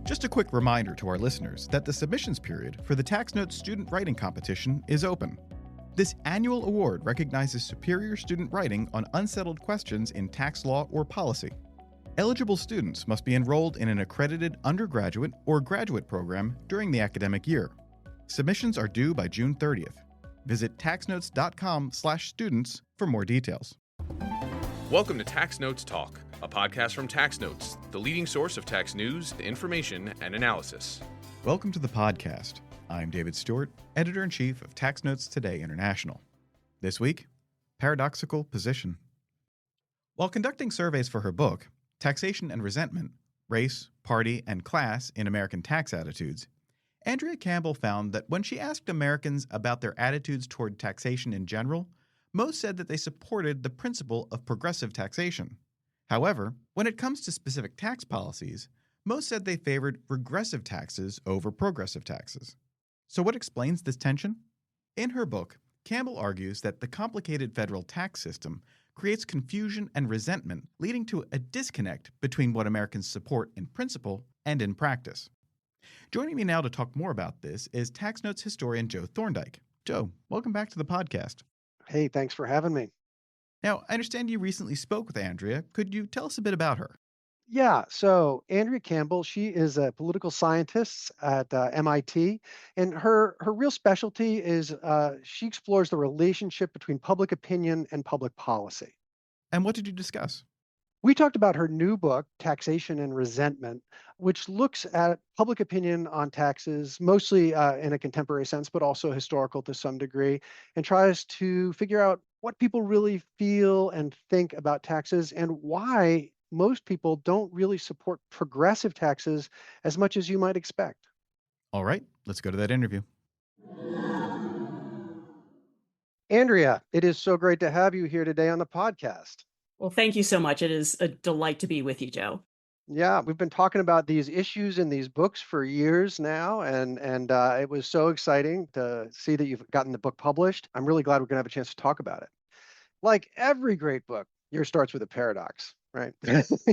Just a quick reminder to our listeners that the submissions period for the Tax Notes Student Writing Competition is open. This annual award recognizes superior student writing on unsettled questions in tax law or policy. Eligible students must be enrolled in an accredited undergraduate or graduate program during the academic year. Submissions are due by June 30th. Visit taxnotes.com/students for more details. Welcome to Tax Notes Talk, a podcast from Tax Notes, the leading source of tax news, information, and analysis. Welcome to the podcast. I'm David Stewart, Editor-in-Chief of Tax Notes Today International. This week, paradoxical position. While conducting surveys for her book, Taxation and Resentment, Race, Party, and Class in American Tax Attitudes, Andrea Campbell found that when she asked Americans about their attitudes toward taxation in general, most said that they supported the principle of progressive taxation. However, when it comes to specific tax policies, most said they favored regressive taxes over progressive taxes. So what explains this tension? In her book, Campbell argues that the complicated federal tax system creates confusion and resentment, leading to a disconnect between what Americans support in principle and in practice. Joining me now to talk more about this is Tax Notes historian Joe Thorndike. Joe, welcome back to the podcast. Hey, thanks for having me. Now, I understand you recently spoke with Andrea. Could you tell us a bit about her? Yeah, so Andrea Campbell, she is a political scientist at MIT, and her real specialty is she explores the relationship between public opinion and public policy. And what did you discuss? We talked about her new book, Taxation and Resentment, which looks at public opinion on taxes, mostly in a contemporary sense, but also historical to some degree, and tries to figure out what people really feel and think about taxes and why most people don't really support progressive taxes as much as you might expect. All right, let's go to that interview. Andrea, it is so great to have you here today on the podcast. Well, thank you so much. It is a delight to be with you, Joe. Yeah, we've been talking about these issues in these books for years now, and it was so exciting to see that you've gotten the book published. I'm really glad we're going to have a chance to talk about it. Like every great book, yours starts with a paradox, right?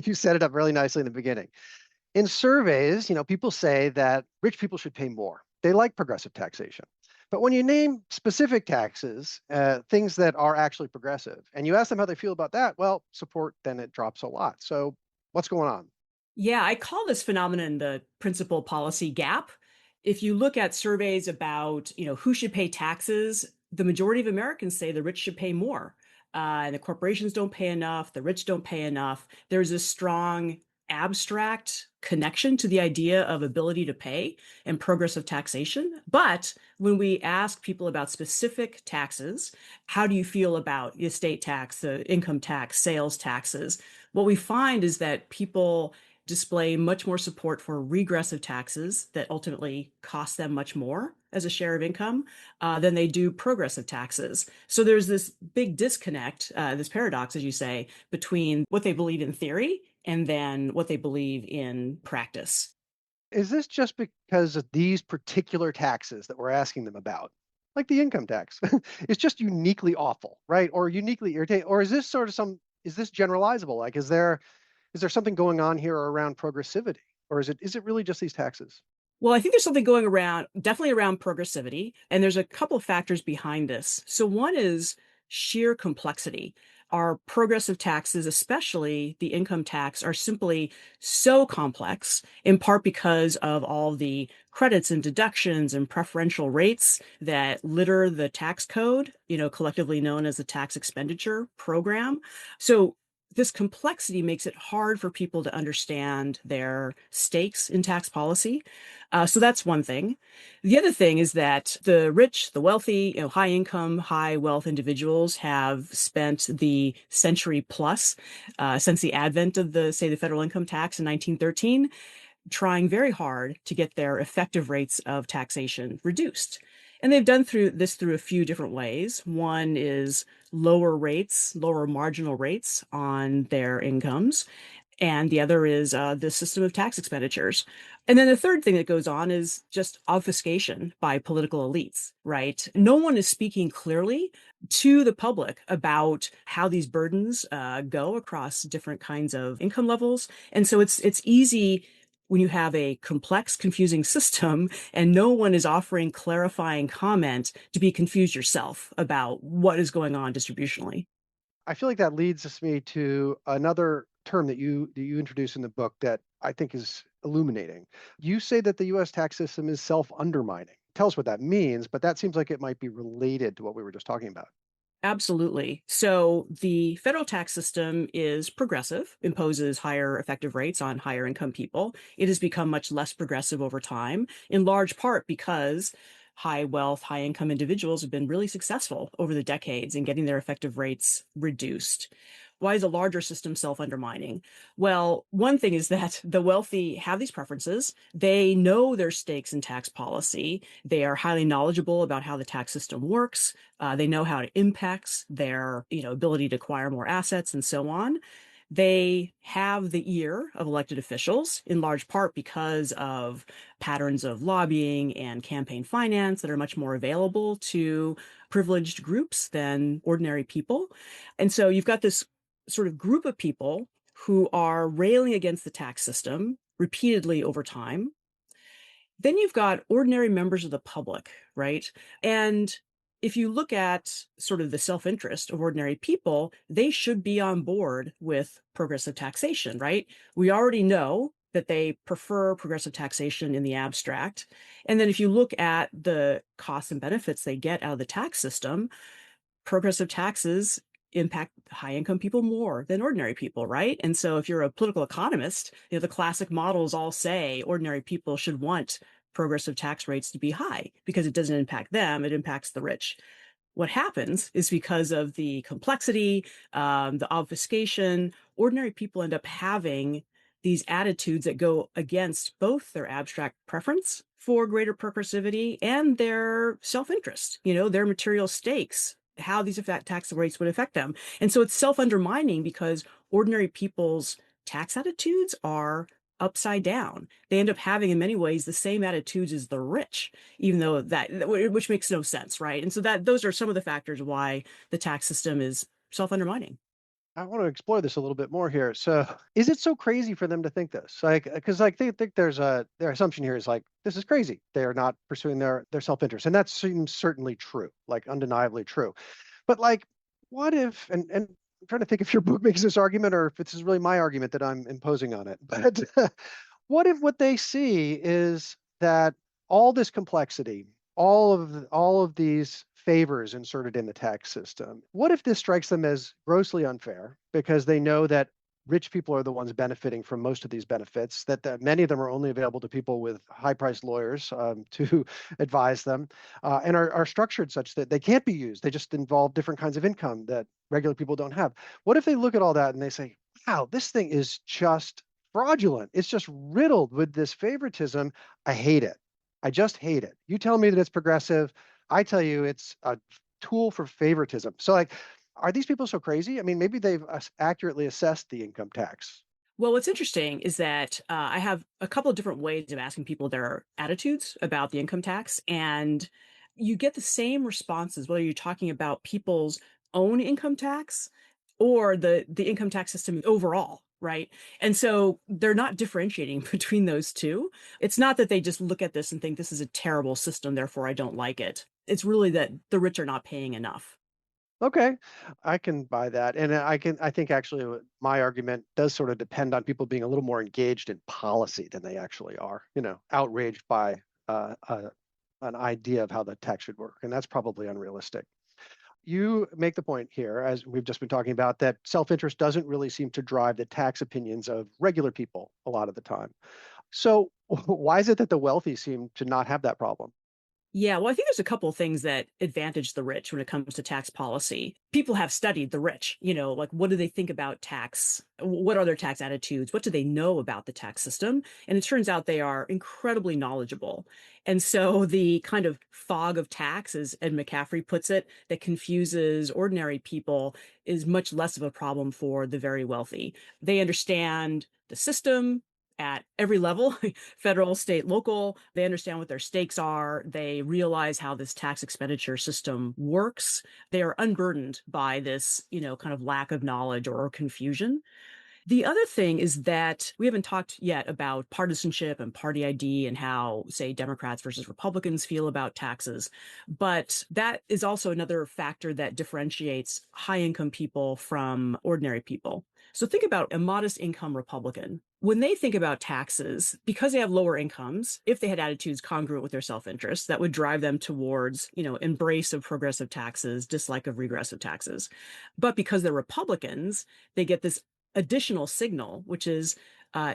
You set it up really nicely in the beginning. In surveys, people say that rich people should pay more. They like progressive taxation. But when you name specific taxes, things that are actually progressive, and you ask them how they feel about that, well, support, then it drops a lot. So what's going on? Yeah, I call this phenomenon the principal policy gap. If you look at surveys about, who should pay taxes, the majority of Americans say the rich should pay more. And the corporations don't pay enough, the rich don't pay enough. There's a strong abstract connection to the idea of ability to pay and progressive taxation. But when we ask people about specific taxes, how do you feel about the estate tax, the income tax, sales taxes? What we find is that people display much more support for regressive taxes that ultimately cost them much more as a share of income than they do progressive taxes. So there's this big disconnect, this paradox, as you say, between what they believe in theory and then what they believe in practice. Is this just because of these particular taxes that we're asking them about, like the income tax? It's just uniquely awful, right? Or uniquely irritating? Or is this is this generalizable? Like, is there something going on here around progressivity? Or is it really just these taxes? Well, I think there's something going around, definitely around progressivity, and there's a couple of factors behind this. So one is sheer complexity. Our progressive taxes, especially the income tax, are simply so complex, in part because of all the credits and deductions and preferential rates that litter the tax code, collectively known as the tax expenditure program. So this complexity makes it hard for people to understand their stakes in tax policy. So that's one thing. The other thing is that the rich, the wealthy, high income, high wealth individuals have spent the century plus since the advent of the federal income tax in 1913, trying very hard to get their effective rates of taxation reduced. And they've done through a few different ways. One is lower marginal rates on their incomes. And the other is the system of tax expenditures. And then the third thing that goes on is just obfuscation by political elites, right? No one is speaking clearly to the public about how these burdens go across different kinds of income levels. And so it's easy when you have a complex, confusing system and no one is offering clarifying comment to be confused yourself about what is going on distributionally. I feel like that leads me to another term that you introduce in the book that I think is illuminating. You say that the US tax system is self-undermining. Tell us what that means, but that seems like it might be related to what we were just talking about. Absolutely. So the federal tax system is progressive, imposes higher effective rates on higher income people. It has become much less progressive over time, in large part because high wealth, high income individuals have been really successful over the decades in getting their effective rates reduced. Why is a larger system self-undermining? Well, one thing is that the wealthy have these preferences. They know their stakes in tax policy. They are highly knowledgeable about how the tax system works. They know how it impacts their, ability to acquire more assets and so on. They have the ear of elected officials, in large part because of patterns of lobbying and campaign finance that are much more available to privileged groups than ordinary people. And so you've got this sort of group of people who are railing against the tax system repeatedly over time. Then you've got ordinary members of the public, right? And if you look at sort of the self-interest of ordinary people, they should be on board with progressive taxation, right? We already know that they prefer progressive taxation in the abstract. And then if you look at the costs and benefits they get out of the tax system, progressive taxes impact high income people more than ordinary people, right? And so if you're a political economist, the classic models all say ordinary people should want progressive tax rates to be high because it doesn't impact them, it impacts the rich. What happens is because of the complexity, the obfuscation, ordinary people end up having these attitudes that go against both their abstract preference for greater progressivity and their self-interest, their material stakes, how these tax rates would affect them. And so it's self-undermining because ordinary people's tax attitudes are upside down. They end up having, in many ways, the same attitudes as the rich, even though which makes no sense, right? And so those are some of the factors why the tax system is self-undermining. I want to explore this a little bit more here. So, is it so crazy for them to think this? Like, because like they think their assumption here is like this is crazy. They are not pursuing their self-interest, and that seems certainly true, like undeniably true. But like, what if? And I'm trying to think if your book makes this argument or if this is really my argument that I'm imposing on it. But what if what they see is that all this complexity, all of these favors inserted in the tax system, what if this strikes them as grossly unfair because they know that rich people are the ones benefiting from most of these benefits, that many of them are only available to people with high-priced lawyers to advise them, and are structured such that they can't be used. They just involve different kinds of income that regular people don't have. What if they look at all that and they say, wow, this thing is just fraudulent. It's just riddled with this favoritism. I hate it. I just hate it. You tell me that it's progressive. I tell you it's a tool for favoritism. So like, are these people so crazy? I mean, maybe they've accurately assessed the income tax. Well, what's interesting is that I have a couple of different ways of asking people their attitudes about the income tax, and you get the same responses whether you're talking about people's own income tax or the income tax system overall, right? And so they're not differentiating between those two. It's not that they just look at this and think this is a terrible system, therefore I don't like it. It's really that the rich are not paying enough. Okay, I can buy that. And I think actually my argument does sort of depend on people being a little more engaged in policy than they actually are, outraged by an idea of how the tax should work. And that's probably unrealistic. You make the point here, as we've just been talking about, that self-interest doesn't really seem to drive the tax opinions of regular people a lot of the time. So why is it that the wealthy seem to not have that problem? Yeah, well, I think there's a couple of things that advantage the rich when it comes to tax policy. People have studied the rich, like what do they think about tax? What are their tax attitudes? What do they know about the tax system? And it turns out they are incredibly knowledgeable. And so the kind of fog of tax, as Ed McCaffrey puts it, that confuses ordinary people is much less of a problem for the very wealthy. They understand the system at every level, federal, state, local. They understand what their stakes are. They realize how this tax expenditure system works. They are unburdened by this, kind of lack of knowledge or confusion. The other thing is that we haven't talked yet about partisanship and party ID and how, say, Democrats versus Republicans feel about taxes. But that is also another factor that differentiates high income people from ordinary people. So think about a modest income Republican. When they think about taxes, because they have lower incomes, if they had attitudes congruent with their self-interest, that would drive them towards, embrace of progressive taxes, dislike of regressive taxes. But because they're Republicans, they get this additional signal, which is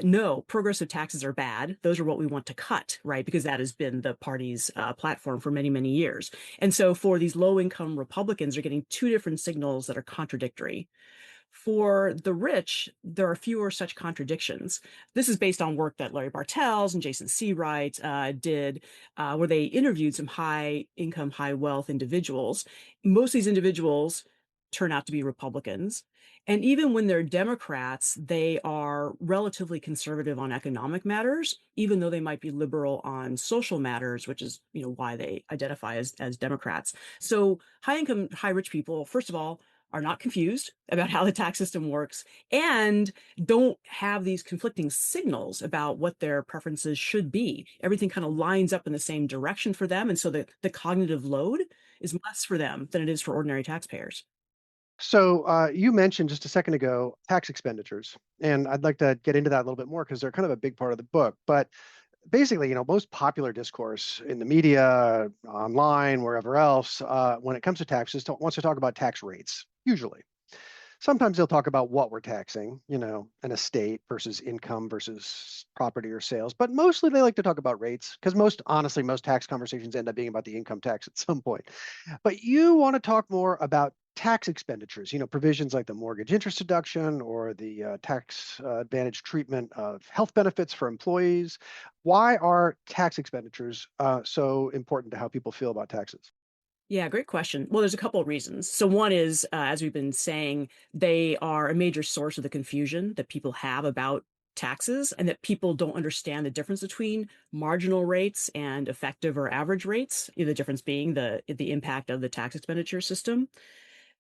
no, progressive taxes are bad. Those are what we want to cut, right? Because that has been the party's platform for many, many years. And so for these low income Republicans, they're getting two different signals that are contradictory. For the rich, there are fewer such contradictions. This is based on work that Larry Bartels and Jason Seawright did, where they interviewed some high income, high wealth individuals. Most of these individuals turn out to be Republicans. And even when they're Democrats, they are relatively conservative on economic matters, even though they might be liberal on social matters, which is, why they identify as Democrats. So high income, high rich people, first of all, are not confused about how the tax system works and don't have these conflicting signals about what their preferences should be. Everything kind of lines up in the same direction for them. And so the cognitive load is less for them than it is for ordinary taxpayers. So you mentioned just a second ago tax expenditures, and I'd like to get into that a little bit more because they're kind of a big part of the book. But basically, most popular discourse in the media, online, wherever else, when it comes to taxes, wants to talk about tax rates, usually. Sometimes they'll talk about what we're taxing, an estate versus income versus property or sales. But mostly they like to talk about rates because honestly, most tax conversations end up being about the income tax at some point. But you want to talk more about tax expenditures, provisions like the mortgage interest deduction or the tax advantage treatment of health benefits for employees. Why are tax expenditures so important to how people feel about taxes? Yeah, great question. Well, there's a couple of reasons. So one is, as we've been saying, they are a major source of the confusion that people have about taxes and that people don't understand the difference between marginal rates and effective or average rates, the difference being the impact of the tax expenditure system.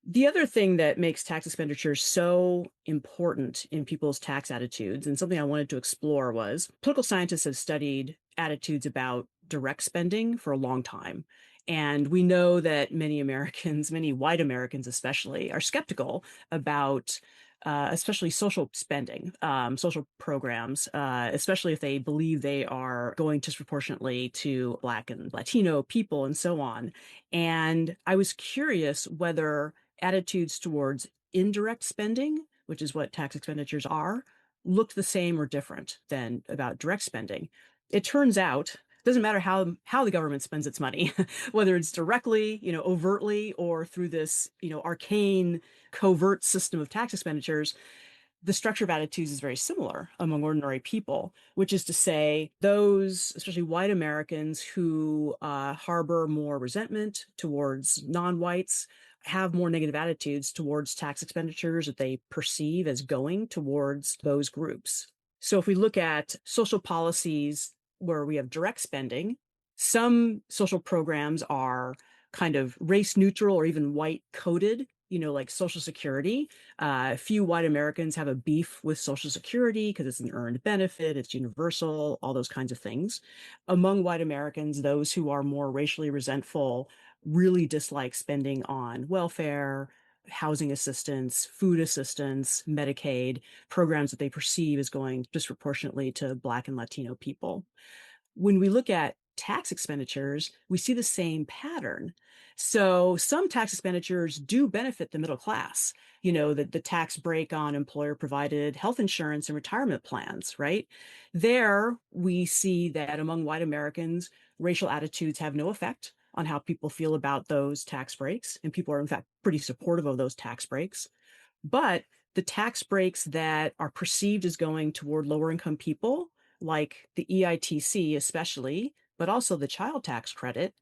The other thing that makes tax expenditures so important in people's tax attitudes, and something I wanted to explore, was political scientists have studied attitudes about direct spending for a long time. And we know that many Americans, many white Americans especially, are skeptical about especially social spending, social programs, especially if they believe they are going disproportionately to Black and Latino people and so on. And I was curious whether attitudes towards indirect spending, which is what tax expenditures are, looked the same or different than about direct spending. It turns out it doesn't matter how the government spends its money, whether it's directly, overtly, or through this, arcane covert system of tax expenditures. The structure of attitudes is very similar among ordinary people, which is to say those, especially white Americans who harbor more resentment towards non-whites, have more negative attitudes towards tax expenditures that they perceive as going towards those groups. So if we look at social policies where we have direct spending, some social programs are kind of race neutral or even white coded, like Social Security. Few white Americans have a beef with Social Security because it's an earned benefit, it's universal, all those kinds of things. Among white Americans, those who are more racially resentful really dislike spending on welfare, housing assistance, food assistance, Medicaid, programs that they perceive as going disproportionately to Black and Latino people. When we look at tax expenditures, we see the same pattern. So some tax expenditures do benefit the middle class, the tax break on employer provided health insurance and retirement plans, right? There we see that among white Americans, racial attitudes have no effect on how people feel about those tax breaks. And people are in fact pretty supportive of those tax breaks. But the tax breaks that are perceived as going toward lower income people, like the EITC especially, but also the child tax credit,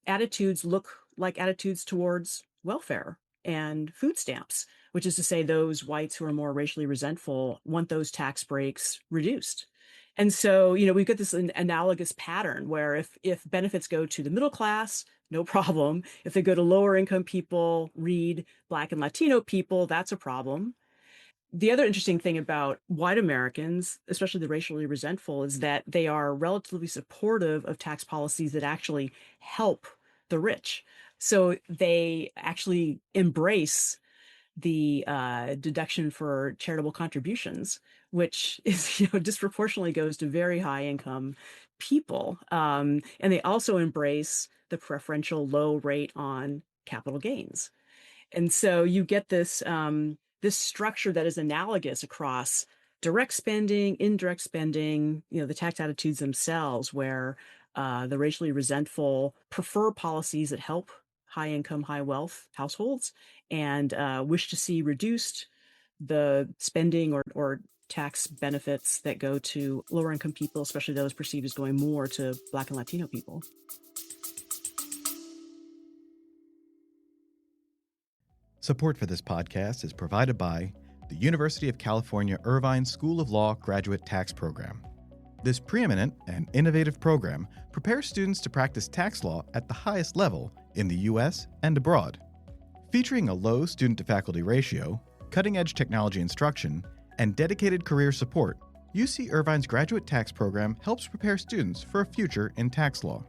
attitudes look like attitudes towards welfare and food stamps, which is to say those whites who are more racially resentful want those tax breaks reduced. And so, we've got this analogous pattern where if benefits go to the middle class, no problem. If they go to lower income people, read Black and Latino people, that's a problem. The other interesting thing about white Americans, especially the racially resentful, is that they are relatively supportive of tax policies that actually help the rich. So they actually embrace the deduction for charitable contributions, which is, disproportionately goes to very high income people. And they also embrace the preferential low rate on capital gains. And so you get this structure that is analogous across direct spending, indirect spending, the tax attitudes themselves, where the racially resentful prefer policies that help high income, high wealth households and wish to see reduced the spending or tax benefits that go to lower income people, especially those perceived as going more to Black and Latino people. Support for this podcast is provided by the University of California Irvine School of Law Graduate Tax Program. This preeminent and innovative program prepares students to practice tax law at the highest level in the U.S. and abroad. Featuring a low student-to-faculty ratio, cutting-edge technology instruction, and dedicated career support, UC Irvine's graduate tax program helps prepare students for a future in tax law.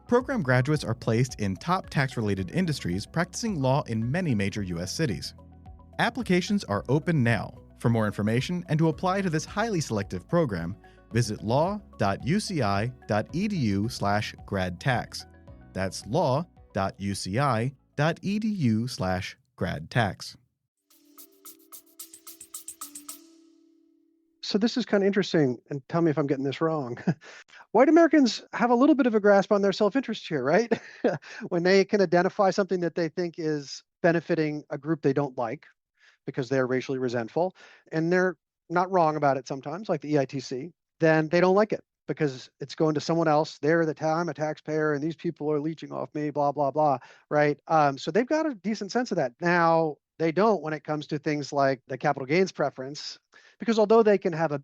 Program graduates are placed in top tax-related industries practicing law in many major U.S. cities. Applications are open now. For more information and to apply to this highly selective program, visit law.uci.edu/gradtax. That's law.uci.edu/gradtax. So this is kind of interesting, and tell me if I'm getting this wrong. White Americans have a little bit of a grasp on their self-interest here, right? When they can identify something that they think is benefiting a group they don't like because they're racially resentful, and they're not wrong about it sometimes, like the EITC, then they don't like it because it's going to someone else. I'm a taxpayer and these people are leeching off me, blah, blah, blah, right? So they've got a decent sense of that. Now, they don't when it comes to things like the capital gains preference, because although they can have a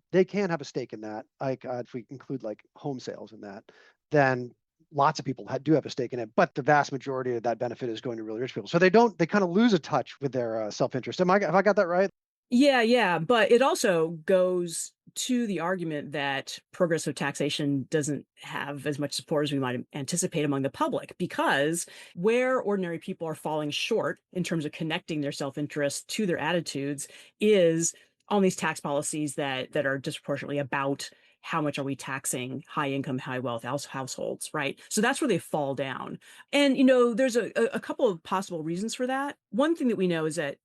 stake in that, like if we include like home sales in that, then lots of people do have a stake in it, but the vast majority of that benefit is going to really rich people. So they kind of lose a touch with their self-interest. Have I got that right? Yeah. But it also goes to the argument that progressive taxation doesn't have as much support as we might anticipate among the public, because where ordinary people are falling short in terms of connecting their self-interest to their attitudes is on these tax policies that are disproportionately about how much are we taxing high income, high wealth households, right? So that's where they fall down. And, there's a couple of possible reasons for that. One thing that we know is that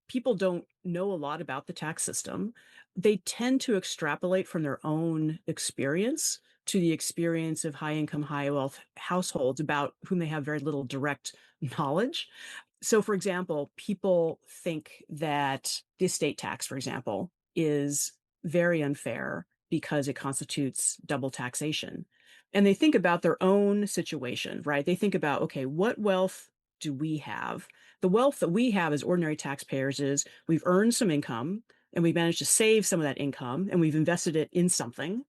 people don't know a lot about the tax system. They tend to extrapolate from their own experience to the experience of high income, high wealth households about whom they have very little direct knowledge. So, for example, people think that the estate tax, for example, is very unfair because it constitutes double taxation. And they think about their own situation, right? They think about, okay, what wealth do we have? The wealth that we have as ordinary taxpayers is we've earned some income and we've managed to save some of that income and we've invested it in something,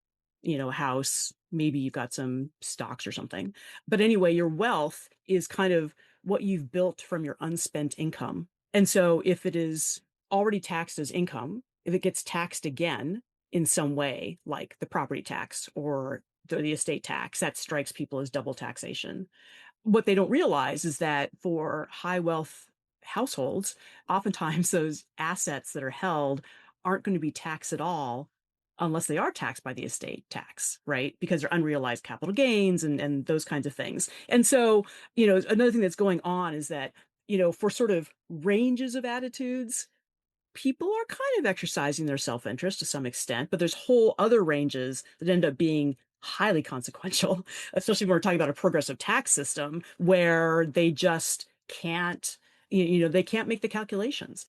a house, maybe you've got some stocks or something. But anyway, your wealth is kind of what you've built from your unspent income. And so if it is already taxed as income, if it gets taxed again in some way, like the property tax or the estate tax, that strikes people as double taxation. What they don't realize is that for high wealth households, oftentimes those assets that are held aren't going to be taxed at all unless they are taxed by the estate tax, right? Because they're unrealized capital gains and those kinds of things. And so, another thing that's going on is that, for sort of ranges of attitudes, people are kind of exercising their self-interest to some extent, but there's whole other ranges that end up being highly consequential, especially when we're talking about a progressive tax system where they just can't, they can't make the calculations.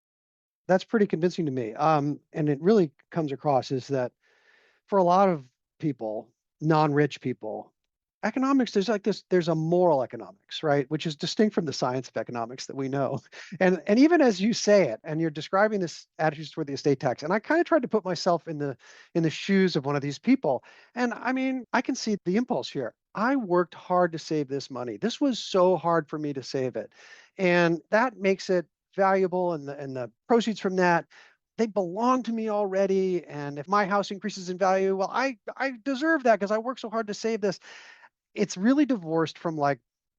That's pretty convincing to me. And it really comes across is that for a lot of people, non-rich people, economics, there's a moral economics, right? Which is distinct from the science of economics that we know. And even as you say it, and you're describing this attitudes toward the estate tax, and I kind of tried to put myself in the shoes of one of these people. And I mean, I can see the impulse here. I worked hard to save this money. This was so hard for me to save it. And that makes it valuable, and the proceeds from that they belong to me already. And if my house increases in value, well, I deserve that because I worked so hard to save this. It's really divorced from like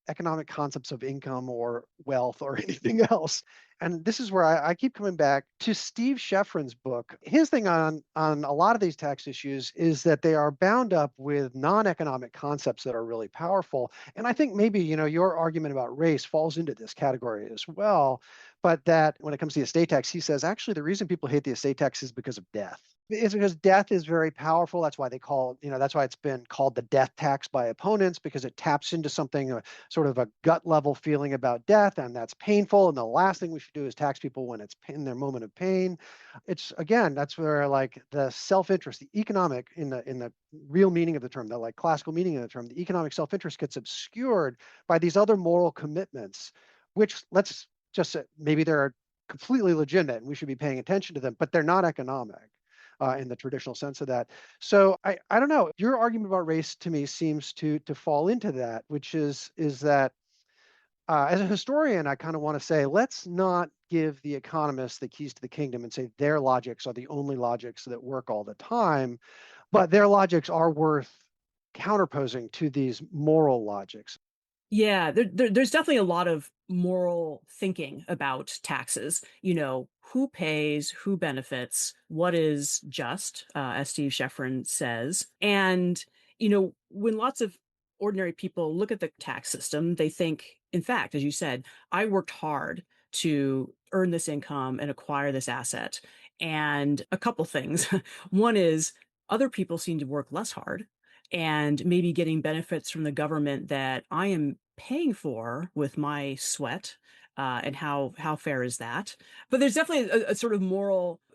economic concepts of income or wealth or anything else. And this is where I keep coming back to Steve Scheffrin's book. His thing on a lot of these tax issues is that they are bound up with non-economic concepts that are really powerful. And I think maybe, your argument about race falls into this category as well. But that when it comes to the estate tax, he says, actually, the reason people hate the estate tax is because of death. It's because death is very powerful. That's why that's why it's been called the death tax by opponents, because it taps into something, sort of a gut level feeling about death, and that's painful. And the last thing we should do is tax people when it's in their moment of pain. It's, again, that's where like the self-interest, the economic, in the real meaning of the term, the like classical meaning of the term, the economic self-interest gets obscured by these other moral commitments, which, let's just say, maybe they're completely legitimate and we should be paying attention to them, but they're not economic. In the traditional sense of that. So I don't know. Your argument about race to me seems to fall into that, which is that as a historian, I kind of want to say, let's not give the economists the keys to the kingdom and say their logics are the only logics that work all the time, but their logics are worth counterposing to these moral logics. Yeah, there's definitely a lot of moral thinking about taxes. Who pays, who benefits, what is just, as Steve Scheffrin says. And, when lots of ordinary people look at the tax system, they think, in fact, as you said, I worked hard to earn this income and acquire this asset. And a couple things. One is other people seem to work less hard and maybe getting benefits from the government that I am paying for with my sweat. And how fair is that? But there's definitely a sort of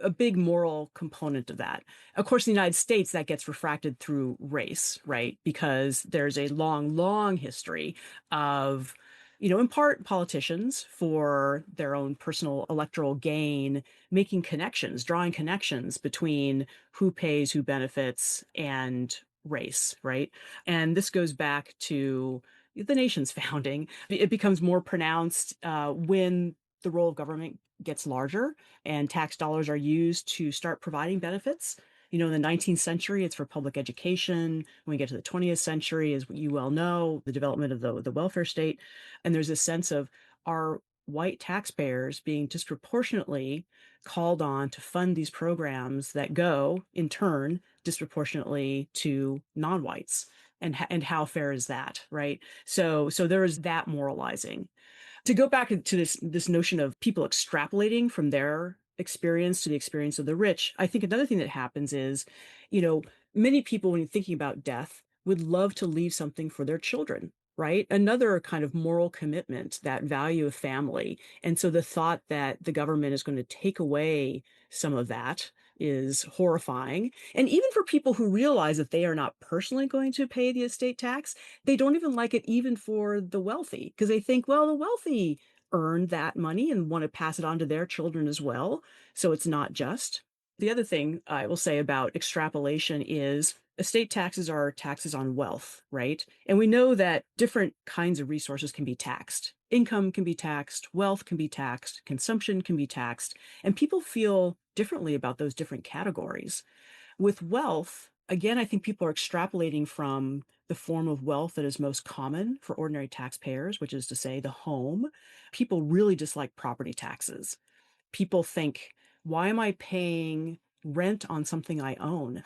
a big moral component of that. Of course, in the United States, that gets refracted through race, right? Because there's a long, long history of, in part politicians for their own personal electoral gain, making connections, drawing connections between who pays, who benefits, and race, right? And this goes back to the nation's founding. It becomes more pronounced when the role of government gets larger and tax dollars are used to start providing benefits. In the 19th century, it's for public education. When we get to the 20th century, as you well know, the development of the welfare state. And there's a sense of our white taxpayers being disproportionately called on to fund these programs that go, in turn, disproportionately to non-whites. And how fair is that, right? So there is that moralizing. To go back to this notion of people extrapolating from their experience to the experience of the rich, I think another thing that happens is, many people, when you're thinking about death, would love to leave something for their children, right? Another kind of moral commitment, that value of family. And so the thought that the government is going to take away some of that is horrifying. And even for people who realize that they are not personally going to pay the estate tax, they don't even like it even for the wealthy, because they think, well, the wealthy earned that money and want to pass it on to their children as well. So it's not just. The other thing I will say about extrapolation is estate taxes are taxes on wealth, right? And we know that different kinds of resources can be taxed. Income can be taxed, wealth can be taxed, consumption can be taxed, and people feel differently about those different categories. With wealth, again, I think people are extrapolating from the form of wealth that is most common for ordinary taxpayers, which is to say the home. People really dislike property taxes. People think, why am I paying rent on something I own?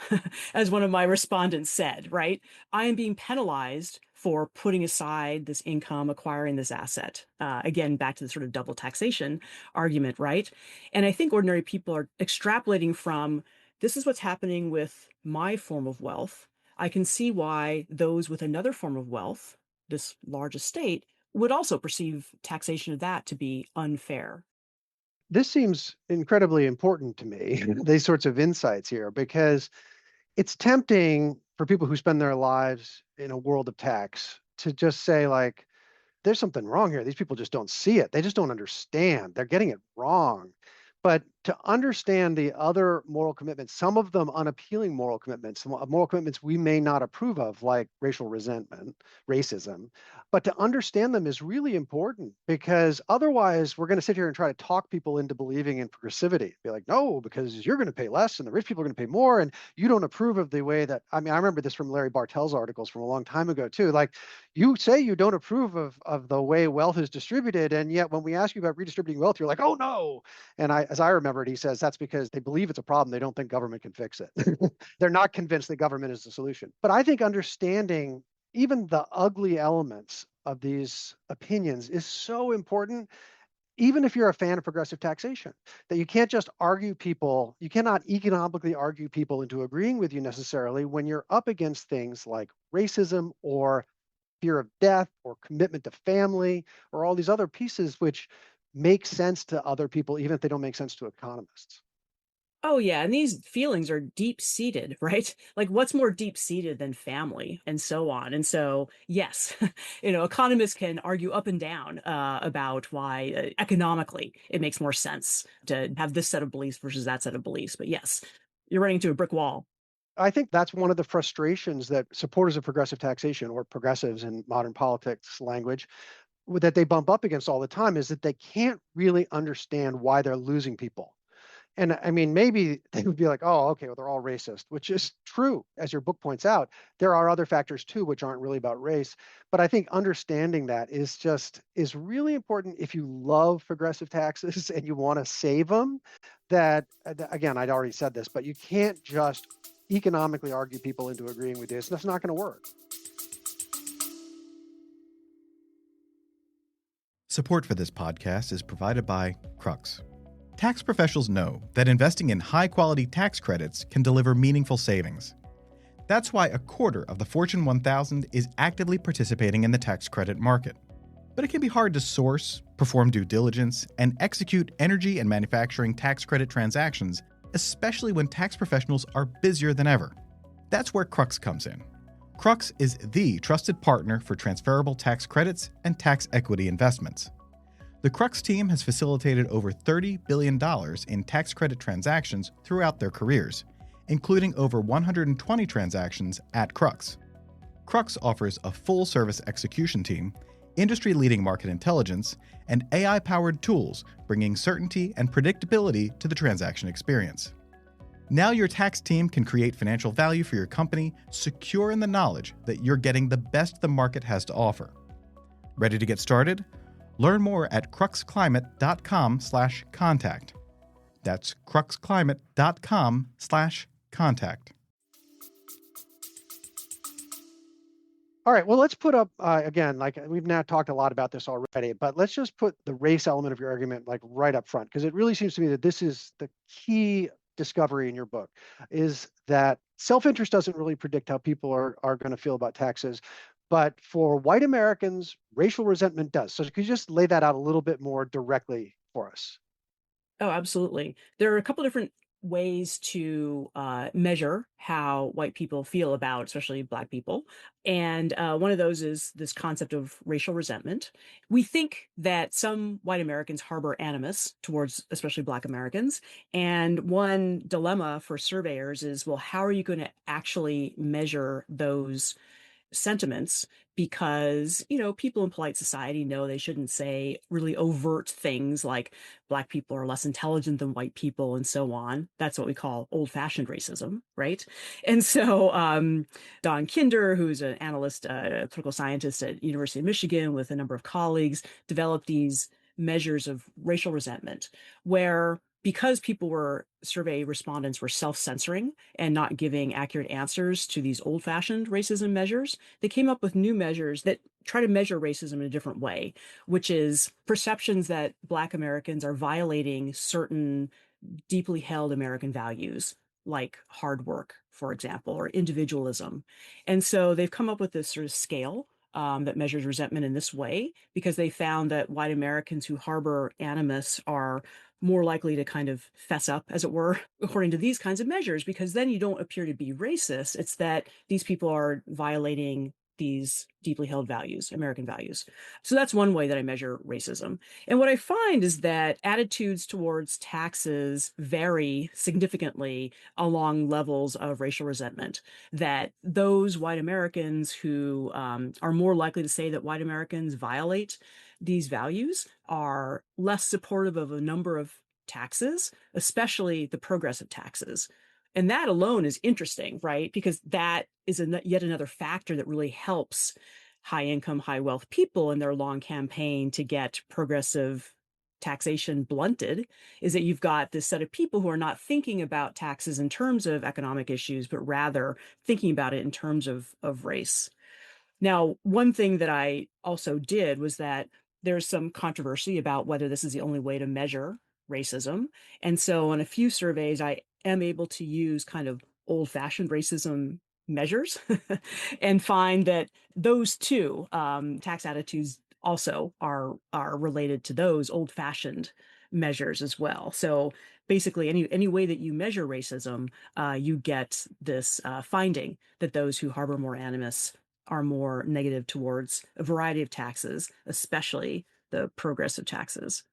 As one of my respondents said, right? I am being penalized for putting aside this income, acquiring this asset. Again, back to the sort of double taxation argument, right? And I think ordinary people are extrapolating from, this is what's happening with my form of wealth. I can see why those with another form of wealth, this large estate, would also perceive taxation of that to be unfair. This seems incredibly important to me, these sorts of insights here, because it's tempting for people who spend their lives in a world of tax to just say, like, there's something wrong here. These people just don't see it. They just don't understand. They're getting it wrong. But to understand the other moral commitments, some of them unappealing moral commitments we may not approve of, like racial resentment, racism, but to understand them is really important, because otherwise we're going to sit here and try to talk people into believing in progressivity. Be like, no, because you're going to pay less and the rich people are going to pay more, and you don't approve of the way that, I mean, I remember this from Larry Bartel's articles from a long time ago too. Like, you say you don't approve of the way wealth is distributed, and yet when we ask you about redistributing wealth, you're like, oh no. And as I remember it, he says that's because they believe it's a problem. They don't think government can fix it. They're not convinced that government is the solution. But I think understanding even the ugly elements of these opinions is so important, even if you're a fan of progressive taxation, that you can't just argue people, you cannot economically argue people into agreeing with you necessarily when you're up against things like racism or fear of death or commitment to family or all these other pieces which make sense to other people, even if they don't make sense to economists. Oh, yeah. And these feelings are deep seated, right? Like, what's more deep seated than family and so on? And so, yes, economists can argue up and down about why economically it makes more sense to have this set of beliefs versus that set of beliefs. But yes, you're running into a brick wall. I think that's one of the frustrations that supporters of progressive taxation, or progressives in modern politics language, that they bump up against all the time, is that they can't really understand why they're losing people. And I mean, maybe they would be like, oh, okay, well, they're all racist, which is true. As your book points out, there are other factors too, which aren't really about race. But I think understanding that is really important if you love progressive taxes and you want to save them. That, again, I'd already said this, but you can't just economically argue people into agreeing with this. That's not going to work. Support for this podcast is provided by Crux. Tax professionals know that investing in high-quality tax credits can deliver meaningful savings. That's why a quarter of the Fortune 1000 is actively participating in the tax credit market. But it can be hard to source, perform due diligence, and execute energy and manufacturing tax credit transactions, especially when tax professionals are busier than ever. That's where Crux comes in. Crux is the trusted partner for transferable tax credits and tax equity investments. The Crux team has facilitated over $30 billion in tax credit transactions throughout their careers, including over 120 transactions at Crux. Crux offers a full-service execution team, industry-leading market intelligence, and AI-powered tools bringing certainty and predictability to the transaction experience. Now your tax team can create financial value for your company, secure in the knowledge that you're getting the best the market has to offer. Ready to get started? Learn more at cruxclimate.com/contact. That's cruxclimate.com/contact. All right, well, let's put up, again, like we've now talked a lot about this already, but let's just put the race element of your argument like right up front, because it really seems to me that this is the key discovery in your book, is that self-interest doesn't really predict how people are going to feel about taxes. But for white Americans, racial resentment does. So could you just lay that out a little bit more directly for us? Oh, absolutely. There are a couple different ways to measure how white people feel about, especially Black people. And one of those is this concept of racial resentment. We think that some white Americans harbor animus towards especially Black Americans. And one dilemma for surveyors is, well, how are you going to actually measure those sentiments? Because people in polite society know they shouldn't say really overt things like Black people are less intelligent than white people and so on. That's what we call old-fashioned racism, right? And so Don Kinder, who's an analyst, political scientist at University of Michigan with a number of colleagues, developed these measures of racial resentment where, because survey respondents were self-censoring and not giving accurate answers to these old-fashioned racism measures, they came up with new measures that try to measure racism in a different way, which is perceptions that Black Americans are violating certain deeply held American values, like hard work, for example, or individualism. And so they've come up with this sort of scale that measures resentment in this way, because they found that white Americans who harbor animus are more likely to kind of fess up, as it were, according to these kinds of measures, because then you don't appear to be racist. It's that these people are violating these deeply held values, American values. So that's one way that I measure racism. And what I find is that attitudes towards taxes vary significantly along levels of racial resentment. That those white Americans who are more likely to say that white Americans violate these values are less supportive of a number of taxes, especially the progressive taxes. And that alone is interesting, right? Because that is yet another factor that really helps high income, high wealth people in their long campaign to get progressive taxation blunted, is that you've got this set of people who are not thinking about taxes in terms of economic issues, but rather thinking about it in terms of race. Now, one thing that I also did was that there's some controversy about whether this is the only way to measure racism. And so on a few surveys, I am able to use kind of old-fashioned racism measures and find that those two tax attitudes also are related to those old-fashioned measures as well. So basically, any way that you measure racism, you get this finding that those who harbor more animus are more negative towards a variety of taxes, especially the progressive taxes.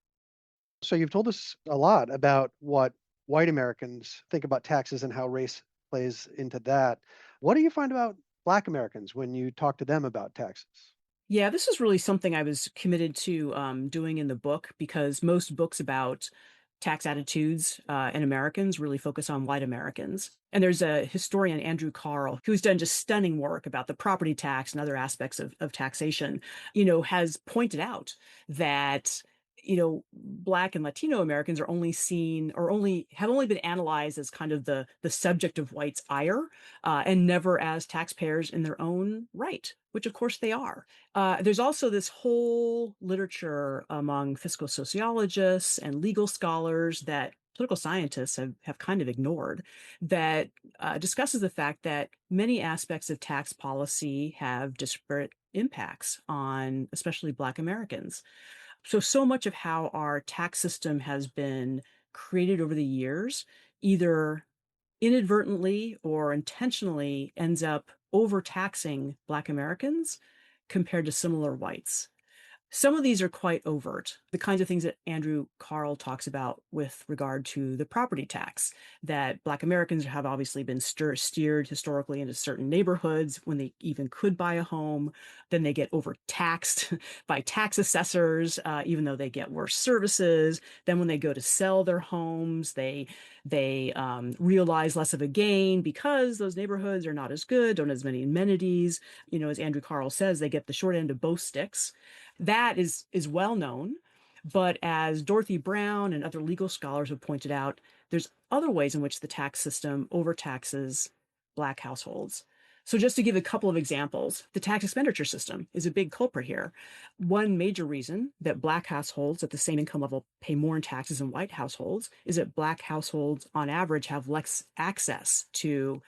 So you've told us a lot about what white Americans think about taxes and how race plays into that. What do you find about Black Americans when you talk to them about taxes? Yeah, this is really something I was committed to doing in the book because most books about tax attitudes in Americans really focus on white Americans. And there's a historian, Andrew Carl, who's done just stunning work about the property tax and other aspects of taxation, has pointed out that Black and Latino Americans are only seen or have only been analyzed as kind of the subject of whites' ire and never as taxpayers in their own right, which of course they are. There's also this whole literature among fiscal sociologists and legal scholars that political scientists have kind of ignored that discusses the fact that many aspects of tax policy have disparate impacts on especially Black Americans. So much of how our tax system has been created over the years, either inadvertently or intentionally ends up overtaxing Black Americans compared to similar whites. Some of these are quite overt, the kinds of things that Andrew Carl talks about with regard to the property tax, that Black Americans have obviously been steered historically into certain neighborhoods when they even could buy a home. Then they get overtaxed by tax assessors, even though they get worse services. Then when they go to sell their homes, they realize less of a gain because those neighborhoods are not as good, don't have as many amenities. As Andrew Carl says, they get the short end of both sticks. That is well known, but as Dorothy Brown and other legal scholars have pointed out, there's other ways in which the tax system overtaxes Black households. So just to give a couple of examples, the tax expenditure system is a big culprit here. One major reason that Black households at the same income level pay more in taxes than white households is that Black households on average have less access to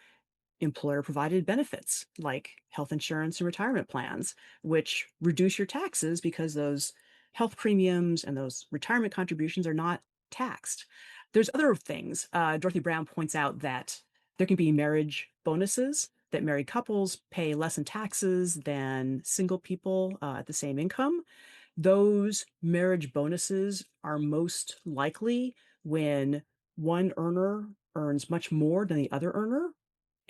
employer-provided benefits like health insurance and retirement plans, which reduce your taxes because those health premiums and those retirement contributions are not taxed. There's other things. Dorothy Brown points out that there can be marriage bonuses, that married couples pay less in taxes than single people at the same income. Those marriage bonuses are most likely when one earner earns much more than the other earner,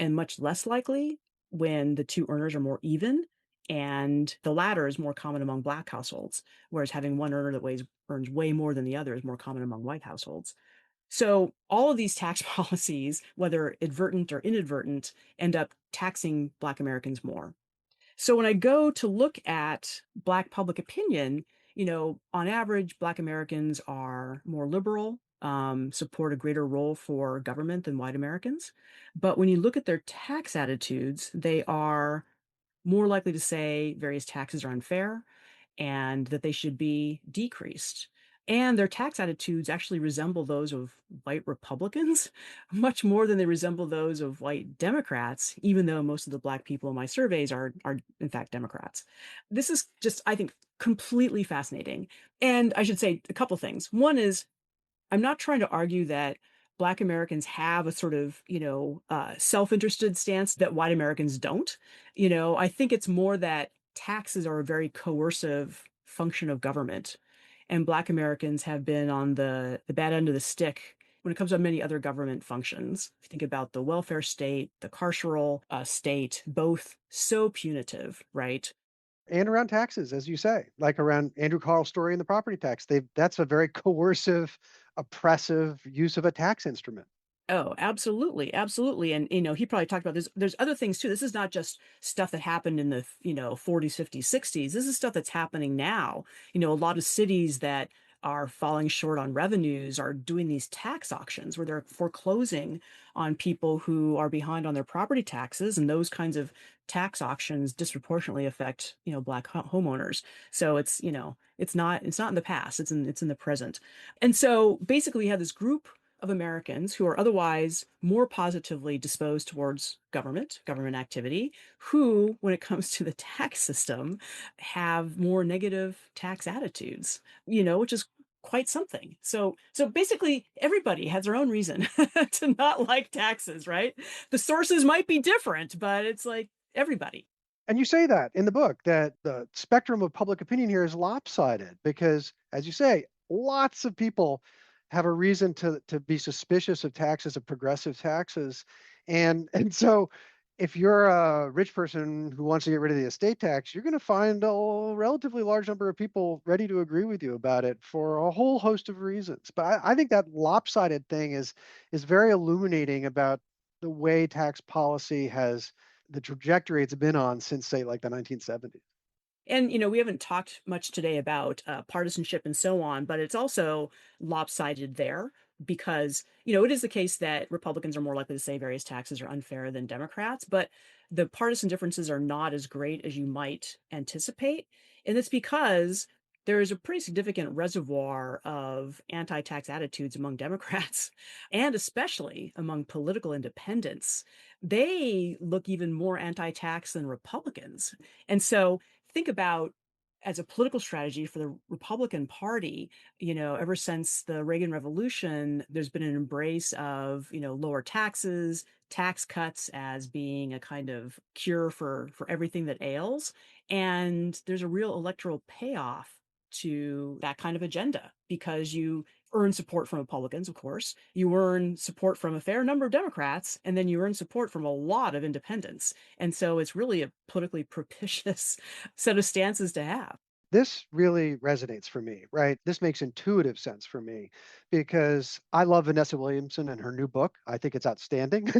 and much less likely when the two earners are more even. And the latter is more common among Black households, whereas having one earner that earns way more than the other is more common among white households. So all of these tax policies, whether advertent or inadvertent, end up taxing Black Americans more. So when I go to look at Black public opinion, on average, Black Americans are more liberal, support a greater role for government than white Americans. But when you look at their tax attitudes, they are more likely to say various taxes are unfair and that they should be decreased. And their tax attitudes actually resemble those of white Republicans much more than they resemble those of white Democrats, even though most of the Black people in my surveys are in fact Democrats. This is just, I think, completely fascinating. And I should say a couple things. One is, I'm not trying to argue that Black Americans have a sort of, self-interested stance that white Americans don't. I think it's more that taxes are a very coercive function of government, and Black Americans have been on the bad end of the stick when it comes to many other government functions. If you think about the welfare state, the carceral state, both so punitive, right? And around taxes, as you say, like around Andrew Carl's story in the property tax, that's a very coercive, oppressive use of a tax instrument. Oh, absolutely. Absolutely. And, he probably talked about this. There's other things too. This is not just stuff that happened in the, 40s, 50s, 60s. This is stuff that's happening now. A lot of cities that are falling short on revenues are doing these tax auctions where they're foreclosing on people who are behind on their property taxes. And those kinds of tax auctions disproportionately affect, Black homeowners. So it's not in the past, it's in the present. And so basically we have this group of Americans who are otherwise more positively disposed towards government activity, who, when it comes to the tax system, have more negative tax attitudes, which is quite something. So basically everybody has their own reason to not like taxes, right? The sources might be different, but it's like everybody. And you say that in the book, that the spectrum of public opinion here is lopsided because, as you say, lots of people have a reason to be suspicious of taxes, of progressive taxes. And so if you're a rich person who wants to get rid of the estate tax, you're going to find a relatively large number of people ready to agree with you about it for a whole host of reasons. But I think that lopsided thing is very illuminating about the way tax policy has, the trajectory it's been on since, say, like the 1970s. And, we haven't talked much today about partisanship and so on, but it's also lopsided there because, it is the case that Republicans are more likely to say various taxes are unfair than Democrats, but the partisan differences are not as great as you might anticipate. And it's because there is a pretty significant reservoir of anti-tax attitudes among Democrats and especially among political independents. They look even more anti-tax than Republicans. And so think about, as a political strategy for the Republican Party, ever since the Reagan Revolution, there's been an embrace of, lower taxes, tax cuts as being a kind of cure for everything that ails. And there's a real electoral payoff to that kind of agenda because you earn support from Republicans, of course, you earn support from a fair number of Democrats, and then you earn support from a lot of independents. And so it's really a politically propitious set of stances to have. This really resonates for me, right? This makes intuitive sense for me because I love Vanessa Williamson and her new book. I think it's outstanding.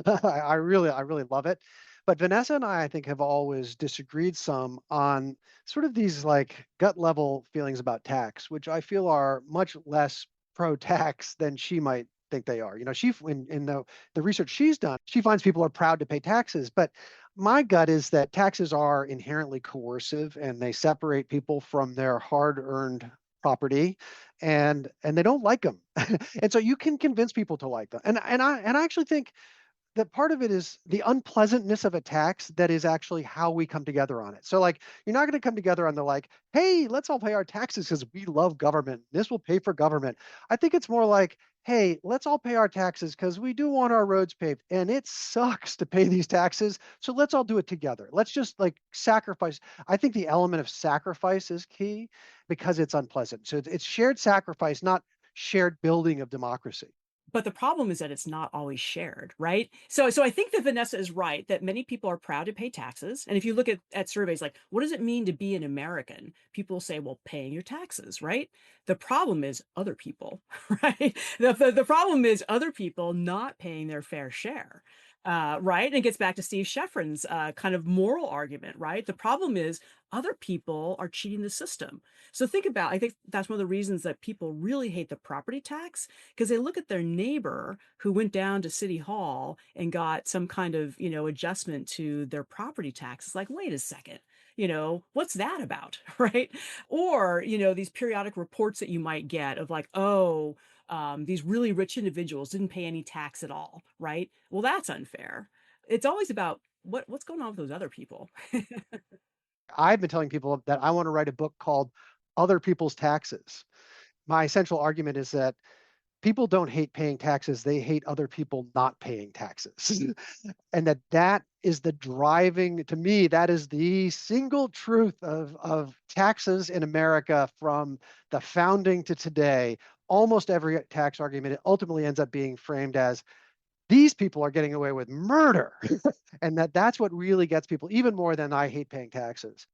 I really love it. But Vanessa and I think, have always disagreed some on sort of these like gut level feelings about tax, which I feel are much less pro tax than she might think they are. She, in the research she's done, she finds people are proud to pay taxes, but my gut is that taxes are inherently coercive and they separate people from their hard-earned property, and they don't like them. And so you can convince people to like them. And I actually think that part of it is the unpleasantness of a tax that is actually how we come together on it. So like, you're not going to come together on the like, hey, let's all pay our taxes because we love government. This will pay for government. I think it's more like, hey, let's all pay our taxes because we do want our roads paved and it sucks to pay these taxes. So let's all do it together. Let's just like sacrifice. I think the element of sacrifice is key because it's unpleasant. So it's shared sacrifice, not shared building of democracy. But the problem is that it's not always shared, right? So I think that Vanessa is right that many people are proud to pay taxes. And if you look at surveys like, what does it mean to be an American? People say, well, paying your taxes, right? The problem is other people, right? The problem is other people not paying their fair share. Right. And it gets back to Steve Scheffrin's kind of moral argument, right? The problem is other people are cheating the system. So I think that's one of the reasons that people really hate the property tax, because they look at their neighbor who went down to City Hall and got some kind of, adjustment to their property tax. It's like, wait a second. What's that about? Right. Or, these periodic reports that you might get of like, oh, these really rich individuals didn't pay any tax at all, right? Well, that's unfair. It's always about what's going on with those other people. I've been telling people that I want to write a book called Other People's Taxes. My essential argument is that people don't hate paying taxes, they hate other people not paying taxes. And that is the driving, to me, that is the single truth of taxes in America from the founding to today. Almost every tax argument, it ultimately ends up being framed as these people are getting away with murder. And that's what really gets people, even more than I hate paying taxes.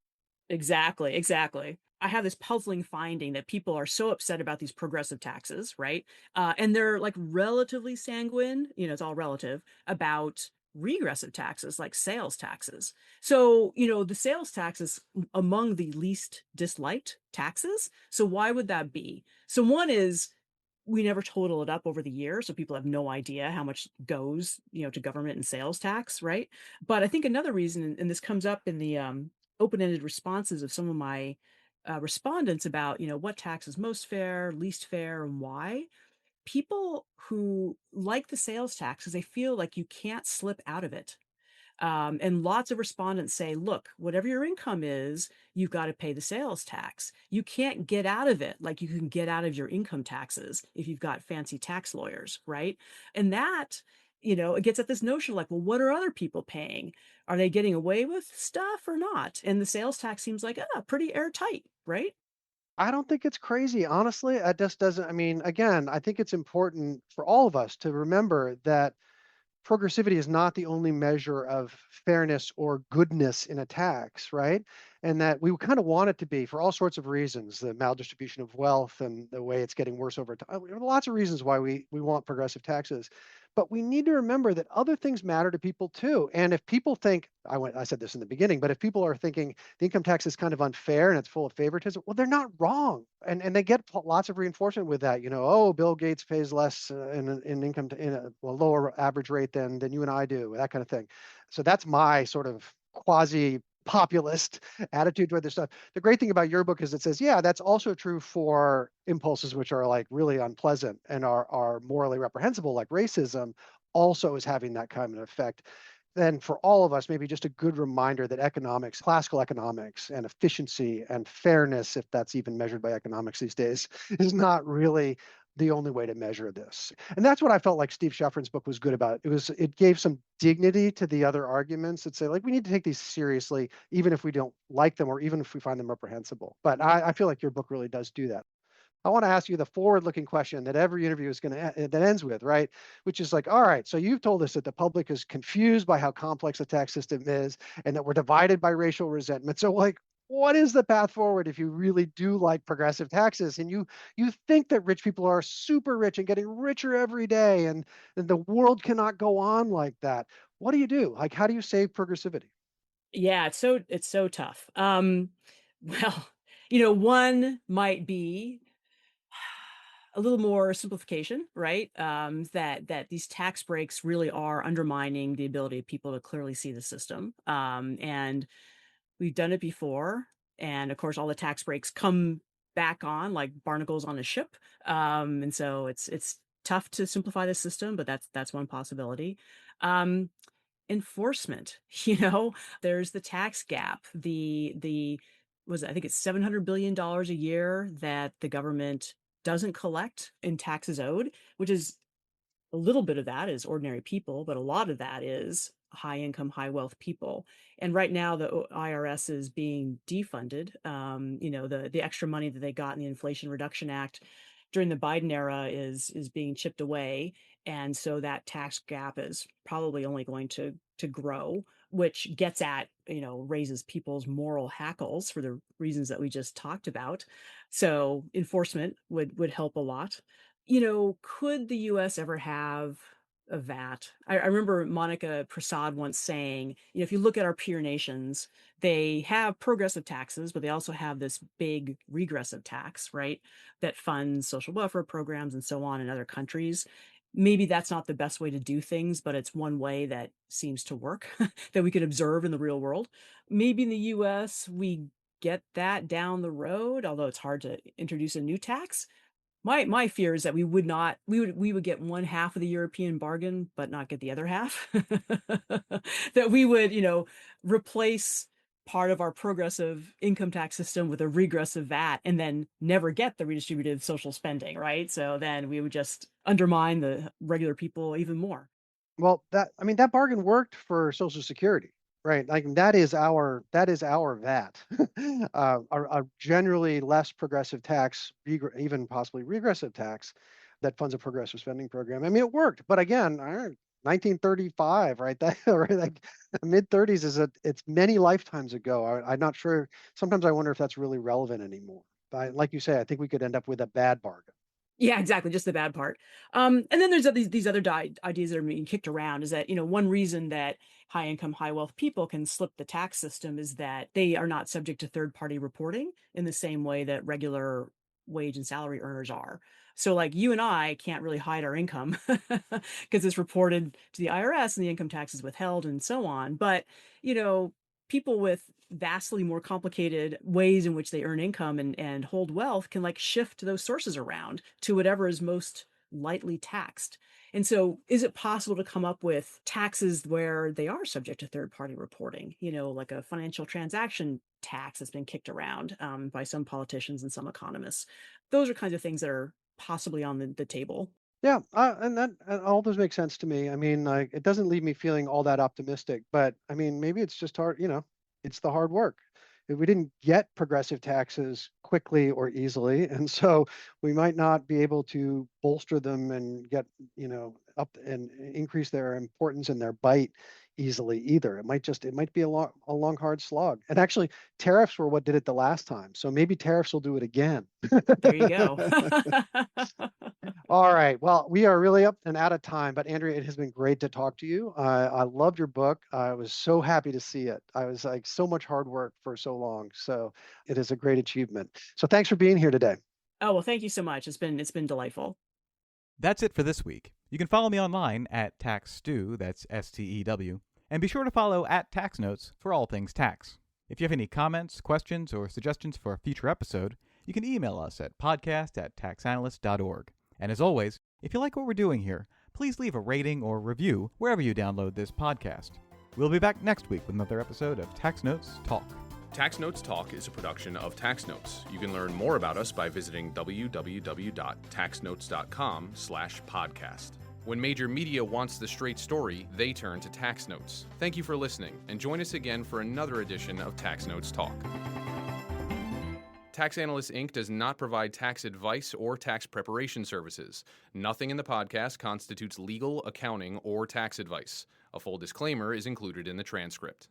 Exactly, exactly. I have this puzzling finding that people are so upset about these progressive taxes, right? And they're like relatively sanguine, it's all relative, about regressive taxes like sales taxes. So, the sales tax is among the least disliked taxes. So, why would that be? So, one is we never total it up over the year, so people have no idea how much goes, to government and sales tax, right? But I think another reason, and this comes up in the open-ended responses of some of my respondents about, what tax is most fair, least fair, and why. People who like the sales tax because they feel like you can't slip out of it. And lots of respondents say, look, whatever your income is, you've got to pay the sales tax. You can't get out of it like you can get out of your income taxes if you've got fancy tax lawyers, right? And that, it gets at this notion like, well, what are other people paying? Are they getting away with stuff or not? And the sales tax seems like, pretty airtight, right? I don't think it's crazy, honestly. It just doesn't. I mean, again, I think it's important for all of us to remember that progressivity is not the only measure of fairness or goodness in a tax, right? And that we kind of want it to be for all sorts of reasons, the maldistribution of wealth and the way it's getting worse over time. There are lots of reasons why we want progressive taxes. But we need to remember that other things matter to people too. And if people think, I said this in the beginning, but if people are thinking the income tax is kind of unfair and it's full of favoritism, well, they're not wrong. And they get lots of reinforcement with that. Oh, Bill Gates pays less in income in a lower average rate than you and I do, that kind of thing. So that's my sort of quasi populist attitude toward this stuff. The great thing about your book is it says, yeah, that's also true for impulses which are like really unpleasant and are morally reprehensible, like racism, also is having that kind of effect. Then for all of us, maybe just a good reminder that economics, classical economics, and efficiency and fairness, if that's even measured by economics these days, is not really the only way to measure this. And that's what I felt like Steve Scheffrin's book was good about. It gave some dignity to the other arguments that say, like, we need to take these seriously, even if we don't like them or even if we find them reprehensible. But I feel like your book really does do that. I want to ask you the forward-looking question that every interview is going to that ends with, right? Which is like, all right, so you've told us that the public is confused by how complex the tax system is, and that we're divided by racial resentment. So, like, what is the path forward if you really do like progressive taxes and you think that rich people are super rich and getting richer every day, and the world cannot go on like that? What do you do? Like, how do you save progressivity? Yeah, it's so tough. Well, one might be a little more simplification, right? That these tax breaks really are undermining the ability of people to clearly see the system. And we've done it before, and of course, all the tax breaks come back on like barnacles on a ship. And so it's tough to simplify the system, but that's one possibility. Um, Enforcement, there's the tax gap, the was I think it's $700 billion a year that the government doesn't collect in taxes owed, which is a little bit of that is ordinary people, but a lot of that is high income, high wealth people. And right now, the IRS is being defunded. The extra money that they got in the Inflation Reduction Act during the Biden era is being chipped away, and so that tax gap is probably only going to grow, which gets at raises people's moral hackles for the reasons that we just talked about. So enforcement would help a lot. Could the US ever have a VAT? I remember Monica Prasad once saying, if you look at our peer nations, they have progressive taxes, but they also have this big regressive tax, right? That funds social welfare programs and so on in other countries. Maybe that's not the best way to do things, but it's one way that seems to work that we could observe in the real world. Maybe in the US, we get that down the road, although it's hard to introduce a new tax. My fear is that we would get one half of the European bargain, but not get the other half. That we would, replace part of our progressive income tax system with a regressive VAT and then never get the redistributive social spending, right? So then we would just undermine the regular people even more. Well, that bargain worked for Social Security, right? Like that is our VAT, a generally less progressive tax, even possibly regressive tax that funds a progressive spending program. I mean, it worked, but again, 1935, right? That right, like mid 30s it's many lifetimes ago. I'm not sure. Sometimes I wonder if that's really relevant anymore. But like you say, I think we could end up with a bad bargain. Yeah, exactly. Just the bad part. And then there's these other ideas that are being kicked around is that, one reason that high income, high wealth people can slip the tax system is that they are not subject to third party reporting in the same way that regular wage and salary earners are. So like you and I can't really hide our income because it's reported to the IRS and the income tax is withheld and so on. But, people with vastly more complicated ways in which they earn income and hold wealth can like shift those sources around to whatever is most lightly taxed. And so is it possible to come up with taxes where they are subject to third party reporting, like a financial transaction tax that's been kicked around by some politicians and some economists? Those are kinds of things that are possibly on the table. Yeah, and all those make sense to me. I mean, like it doesn't leave me feeling all that optimistic, but I mean, maybe it's just hard, it's the hard work. If we didn't get progressive taxes quickly or easily, and so we might not be able to bolster them and get, up and increase their importance and their bite easily either. It might be a long, hard slog. And actually, tariffs were what did it the last time. So maybe tariffs will do it again. There you go. All right. Well, we are really up and out of time, but Andrea, it has been great to talk to you. I loved your book. I was so happy to see it. I was like so much hard work for so long. So it is a great achievement. So thanks for being here today. Oh, well, thank you so much. It's been delightful. That's it for this week. You can follow me online at TaxStew, that's STEW, and be sure to follow at Tax Notes for all things tax. If you have any comments, questions, or suggestions for a future episode, you can email us at podcast@taxanalyst.org. And as always, if you like what we're doing here, please leave a rating or review wherever you download this podcast. We'll be back next week with another episode of Tax Notes Talk. Tax Notes Talk is a production of Tax Notes. You can learn more about us by visiting www.taxnotes.com/podcast. When major media wants the straight story, they turn to Tax Notes. Thank you for listening, and join us again for another edition of Tax Notes Talk. Tax Analysts, Inc. does not provide tax advice or tax preparation services. Nothing in the podcast constitutes legal, accounting, or tax advice. A full disclaimer is included in the transcript.